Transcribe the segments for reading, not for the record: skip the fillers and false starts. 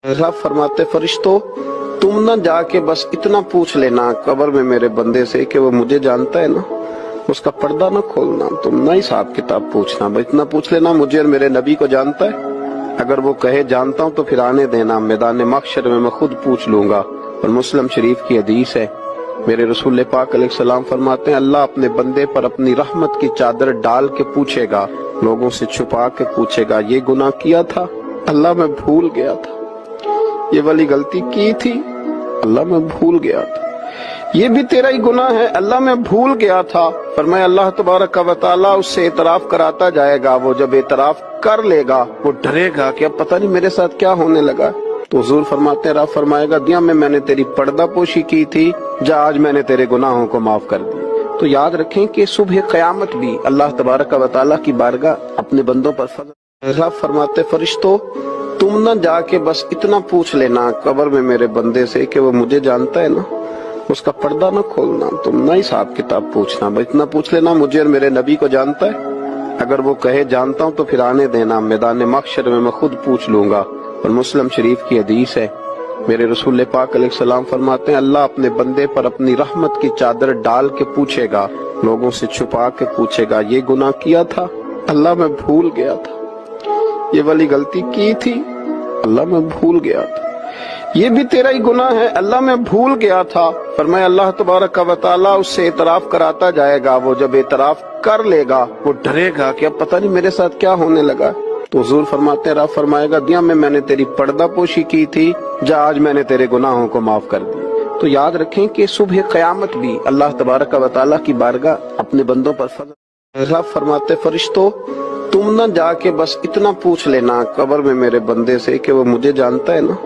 रब फरमाते फरिश्तों तुम न जाके बस इतना पूछ लेना कब्र में मेरे बंदे से कि वो मुझे जानता है ना, उसका पर्दा न खोलना, तुम ना हिसाब किताब पूछना, बस इतना पूछ लेना मुझे और मेरे नबी को जानता है। अगर वो कहे जानता हूं तो फिर आने देना, मैदान महशर में मैं खुद पूछ लूंगा। और मुस्लिम शरीफ की हदीस है, मेरे रसूल पाक अलैहिस्सलाम फरमाते हैं अल्लाह अपने बंदे पर अपनी रहमत की चादर डाल के पूछेगा, लोगों से छुपा के पूछेगा ये गुनाह किया था, अल्लाह मैं भूल गया था, ये वाली गलती की थी, अल्लाह मैं भूल गया था, ये भी तेरा ही गुनाह है, अल्लाह मैं भूल गया था। फरमाया अल्लाह तबारक व तआला उससे इतराफ कराता जाएगा। वो जब इतराफ कर लेगा वो डरेगा कि अब पता नहीं मेरे साथ क्या होने लगा। तो हुजूर फरमाते हैं रब फरमाएगा दुनिया में मैंने तेरी पर्दा पोशी की थी, जा आज मैंने तेरे गुनाहों को माफ कर दिया। तो याद रखें कि सुबह क़यामत भी अल्लाह तबारक व तआला की बारगाह अपने बंदों पर फजल। रब फरमाते फरिश्तों तुम न जाके बस इतना पूछ लेना कब्र में मेरे बंदे से कि वो मुझे जानता है ना, उसका पर्दा न खोलना, तुम ना हिसाब किताब पूछना, बस इतना पूछ लेना मुझे और मेरे नबी को जानता है। अगर वो कहे जानता हूं तो फिर आने देना, मैदान महशर में मैं खुद पूछ लूंगा। और मुस्लिम शरीफ की हदीस है, मेरे रसूल पाक अलैहिस्सलाम फरमाते हैं अल्लाह अपने बंदे पर अपनी रहमत की चादर डाल के पूछेगा, लोगों से छुपा के पूछेगा ये गुनाह किया था, अल्लाह मैं भूल गया था, ये वाली गलती की थी, अल्लाह मैं भूल गया था, ये भी तेरा ही गुनाह है, अल्लाह मैं भूल गया था। फरमाया अल्लाह तबारक व तआला उससे इतराफ कराता जाएगा। वो जब इतराफ कर लेगा वो डरेगा कि अब पता नहीं मेरे साथ क्या होने लगा। तो हुजूर फरमाते हैं रब फरमाएगा दुनिया में मैंने तेरी पर्दा पोशी की थी, जा आज मैंने तेरे गुनाहों को माफ कर दिया। तो याद रखें कि सुबह क़यामत भी अल्लाह तबारक व तआला की बारगाह अपने बंदों पर फजल। रब फरमाते फरिश्तों तुम न जाके बस इतना पूछ लेना कब्र में मेरे बंदे से कि वो मुझे जानता है ना,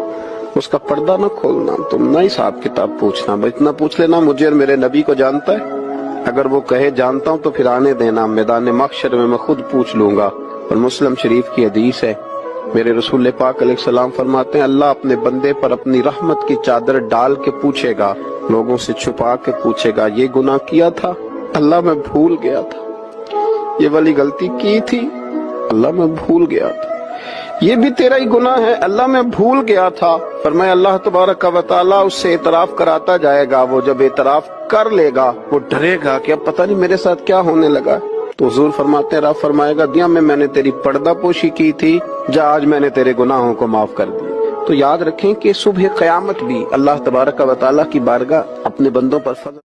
उसका पर्दा न खोलना, तुम ना हिसाब किताब पूछना, बस इतना पूछ लेना मुझे और मेरे नबी को जानता है। अगर वो कहे जानता हूं तो फिर आने देना, मैदान महशर में मैं खुद पूछ लूंगा। और मुस्लिम शरीफ की हदीस है, मेरे रसूल पाक अलैहिस्सलाम फरमाते हैं अल्लाह अपने बंदे पर अपनी रहमत की चादर डाल के पूछेगा, लोगों से छुपा के पूछेगा ये गुनाह किया था, अल्लाह मैं भूल गया था, ये वाली गलती की थी, अल्लाह मैं भूल गया था, ये भी तेरा ही गुनाह है, अल्लाह मैं भूल गया था। फरमाया अल्लाह तबारक व तआला उससे इतराफ कराता जाएगा। वो जब इतराफ कर लेगा वो डरेगा कि अब पता नहीं मेरे साथ क्या होने लगा। तो हुजूर फरमाते हैं रब फरमाएगा दुनिया में मैंने तेरी पर्दा पोशी की थी, जा आज मैंने तेरे गुनाहों को माफ कर दिया। तो याद रखें कि सुबह क़यामत भी अल्लाह तबारक व तआला की बारगाह अपने बंदों पर फजल।